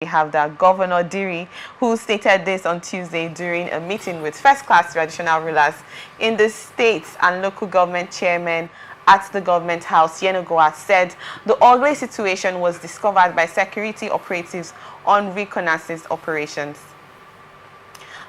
We have the Governor Diri, who stated this on Tuesday during a meeting with first-class traditional rulers in the states and local government chairmen at the government house. Yenagoa said the ugly situation was discovered by security operatives on reconnaissance operations.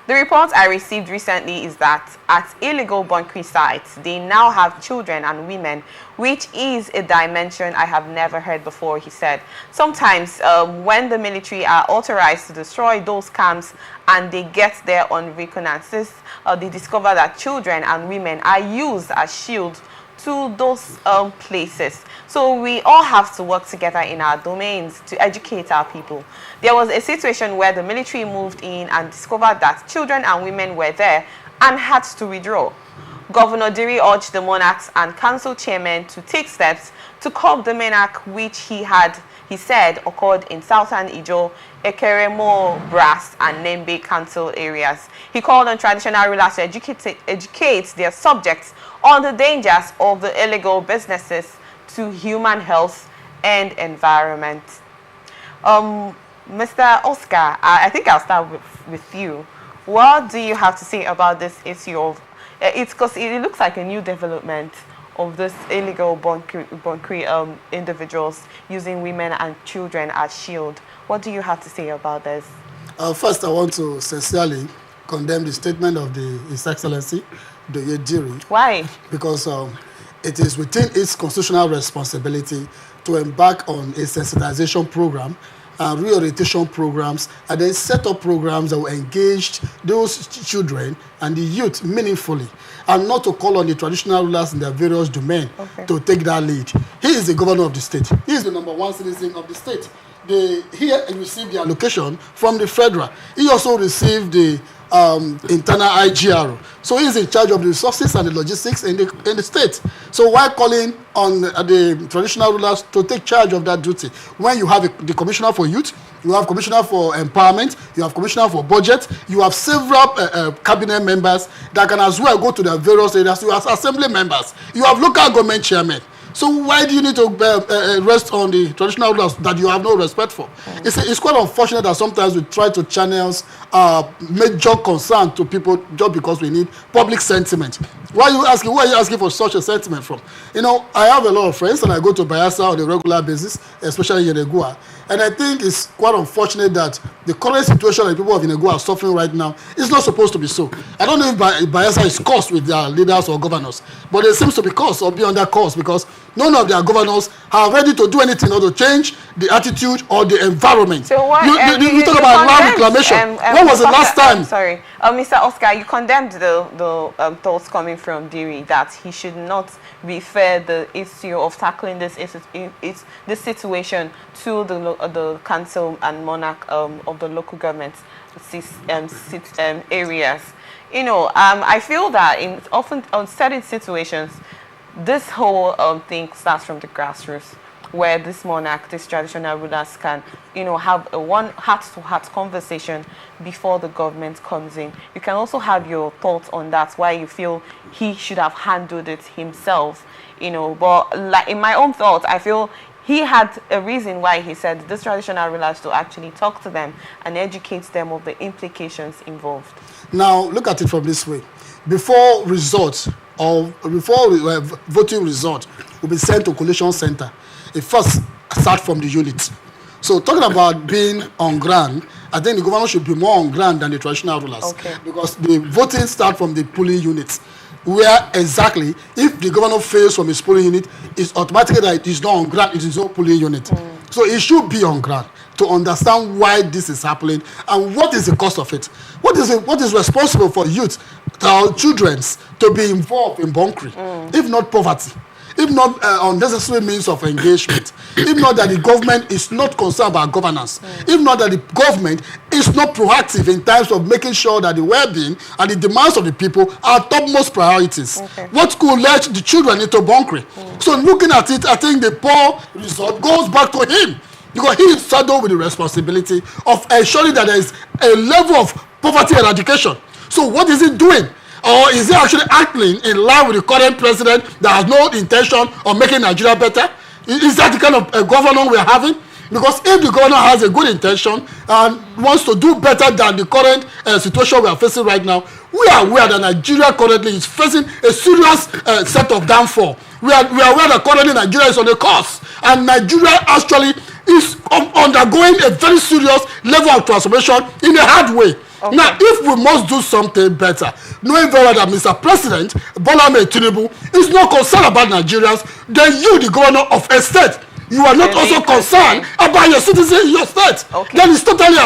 The report I received recently is that at illegal bunkering sites, they now have children and women, which is a dimension I have never heard before, he said. Sometimes when the military are authorized to destroy those camps and they get there on reconnaissance, they discover that children and women are used as shields to those places. So we all have to work together in our domains to educate our people. There was a situation where the military moved in and discovered that children and women were there and had to withdraw. Governor Diri urged the monarchs and council chairmen to take steps to curb the monarch, which he said occurred in southern Ijo, Ekeremo, Brass, and Nembe council areas. He called on traditional rulers to educate their subjects on the dangers of the illegal businesses to human health and environment. Mr. Oscar, I think I'll start with you. What do you have to say about this issue of it's because it looks like a new development of this illegal bunkering individuals using women and children as shield. What do you have to say about this? First, I want to sincerely condemn the statement of His Excellency, the Theft-Diri. Why? Because it is within its constitutional responsibility to embark on a sensitization program and reorientation programs, and then set up programs that will engage those children and the youth meaningfully, and not to call on the traditional rulers in their various domains to take that lead. He is the governor of the state. He is the #1 citizen of the state. He received the allocation from the federal. He also received the internal IGR. So he is in charge of the resources and the logistics in the state. So why calling on the traditional rulers to take charge of that duty when you have the commissioner for youth, you have commissioner for empowerment, you have commissioner for budget, you have several cabinet members that can as well go to the various areas, you have assembly members, you have local government chairmen. So why do you need to rest on the traditional rulers that you have no respect for? It's quite unfortunate that sometimes we try to channel major concern to people just because we need public sentiment. Why are you asking for such a sentiment from? You know, I have a lot of friends and I go to Bayelsa on a regular basis, especially Yenagoa. And I think it's quite unfortunate that the current situation that people of Yenagoa are suffering right now is not supposed to be so. I don't know if Bayelsa is caused with their leaders or governors, but it seems to be caused or be under cause because none of their governors are ready to do anything or to change the attitude or the environment. So why, you talk about land reclamation. When was the last time? Sorry, Mr. Oscar, you condemned the thoughts coming from Diri that he should not refer the issue of tackling this situation to the council and monarch of the local government areas. You know, I feel that in often on certain situations, this whole thing starts from the grassroots, where this monarch, these traditional rulers can, you know, have a one heart-to-heart conversation before the government comes in. You can also have your thoughts on that, why you feel he should have handled it himself, you know. But like in my own thoughts, I feel he had a reason why he said this traditional rulers to actually talk to them and educate them of the implications involved. Now, look at it from this way. Before results or before voting result will be sent to collation center, it first start from the unit. So talking about being on ground, I think the governor should be more on ground than the traditional rulers, because the voting start from the polling units, where exactly if the governor fails from his polling unit, it's automatically that it is not on ground, it is not polling unit. So it should be on ground to understand why this is happening and what is the cost of it. What is responsible for youth, our children, to be involved in bunkering, if not poverty, if not unnecessary means of engagement, if not that the government is not concerned about governance, if not that the government is not proactive in terms of making sure that the well-being and the demands of the people are topmost priorities. What could let the children into bunkering? So looking at it, I think the poor result goes back to him, because he is saddled with the responsibility of ensuring that there is a level of poverty eradication. So what is he doing? Or is he actually acting in line with the current president that has no intention of making Nigeria better? Is that the kind of governor we are having? Because if the governor has a good intention and wants to do better than the current situation we are facing right now, we are aware that Nigeria currently is facing a serious set of downfall. We are aware that currently Nigeria is on a course, and Nigeria actually is undergoing a very serious level of transformation in a hard way. Okay. Now, if we must do something better, knowing very well that Mr. President Bola Ahmed Tinubu is not concerned about Nigerians, then you, the governor of a state, you are not also concerned about your citizens in your state. Okay. Then it's totally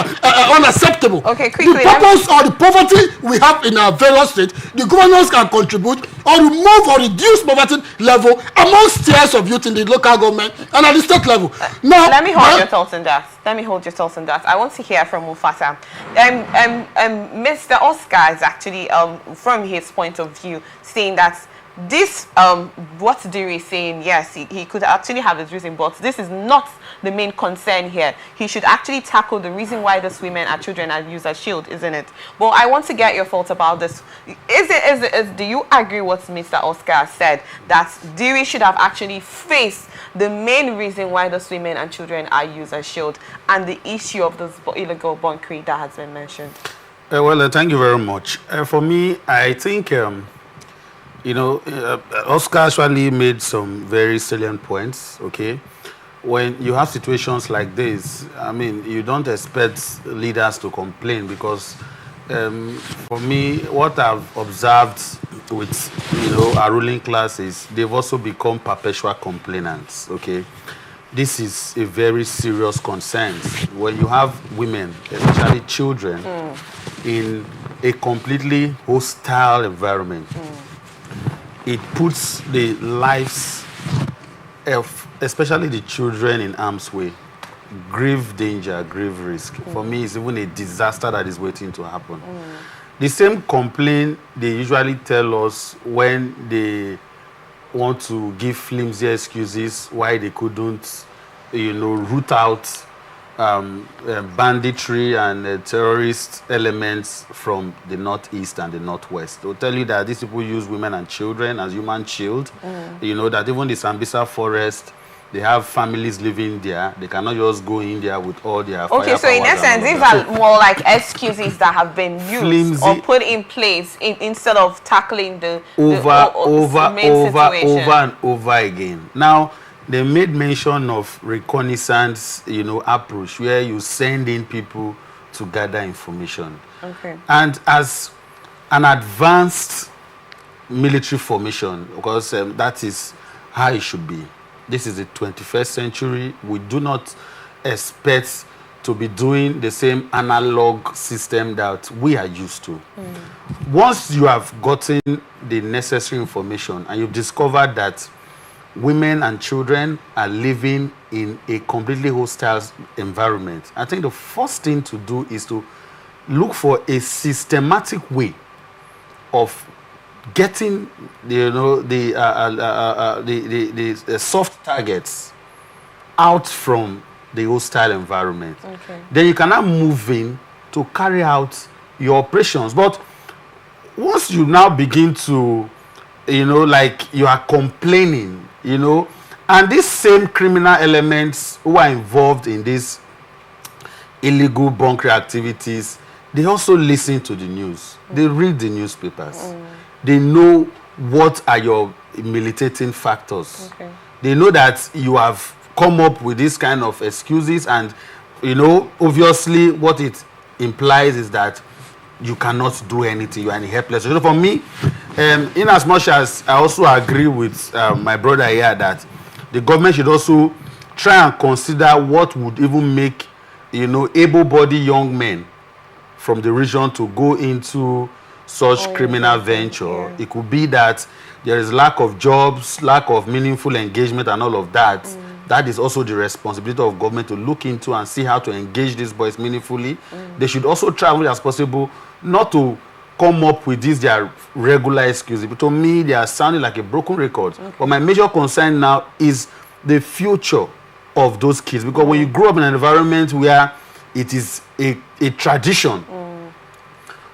unacceptable. Okay, quickly, the purpose or the poverty we have in our various states, the governors can contribute or remove or reduce poverty level amongst tiers of youth in the local government and at the state level. Now, let me hold your thoughts on that. I want to hear from Mufasa. Mr. Oscar is actually, from his point of view, saying that this, what Diri is saying, yes, he could actually have his reason, but this is not the main concern here. He should actually tackle the reason why these women and children are used as shield, isn't it? But I want to get your thoughts about this. Do you agree with Mr. Oscar said that Diri should have actually faced the main reason why those women and children are used as shield and the issue of this illegal bunkering that has been mentioned? Well, thank you very much. For me, I think Oscar actually made some very salient points, okay? When you have situations like this, I mean, you don't expect leaders to complain because, for me, what I've observed with, our ruling class is they've also become perpetual complainants, okay? This is a very serious concern. When you have women, especially children, in a completely hostile environment, it puts the lives of especially the children in harm's way. Grave danger, grave risk. For me, it's even a disaster that is waiting to happen. The same complaint they usually tell us when they want to give flimsy excuses why they couldn't, root out banditry and terrorist elements from the northeast and the northwest. They'll tell you that these people use women and children as human shield. That even the Sambisa forest, they have families living there. They cannot just go in there with all their Okay, so in essence, these are more like excuses that have been used flimsy, or put in place instead of tackling the main situation. And over again. Now, they made mention of reconnaissance, approach where you send in people to gather information. Okay. And as an advanced military formation, because that is how it should be. This is the 21st century. We do not expect to be doing the same analog system that we are used to. Once you have gotten the necessary information and you've discovered that women and children are living in a completely hostile environment, I think the first thing to do is to look for a systematic way of getting the soft targets out from the hostile environment. Okay. Then you can now move in to carry out your operations. But once you now begin to, like you are complaining, and these same criminal elements who are involved in these illegal bunkering activities, they also listen to the news. They read the newspapers. They know what are your militating factors. Okay. They know that you have come up with this kind of excuses, and obviously what it implies is that you cannot do anything. You are in a helpless situation. For me, in as much as I also agree with my brother here that the government should also try and consider what would even make able-bodied young men from the region to go into such criminal venture. Yeah. It could be that there is lack of jobs, lack of meaningful engagement and all of that. That is also the responsibility of government to look into and see how to engage these boys meaningfully. They should also try as much as possible not to come up with these their regular excuses. But to me, they are sounding like a broken record. Okay. But my major concern now is the future of those kids. Because when you grow up in an environment where it is a tradition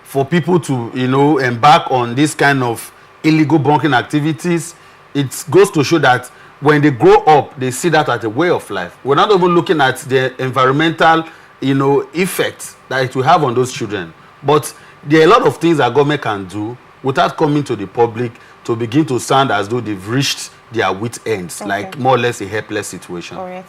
for people to, embark on this kind of illegal bunkering activities, it goes to show that when they grow up, they see that as a way of life. We're not even looking at the environmental, effects that it will have on those children. But there are a lot of things that government can do without coming to the public to begin to sound as though they've reached their wit ends, like more or less a helpless situation. Oh, yeah.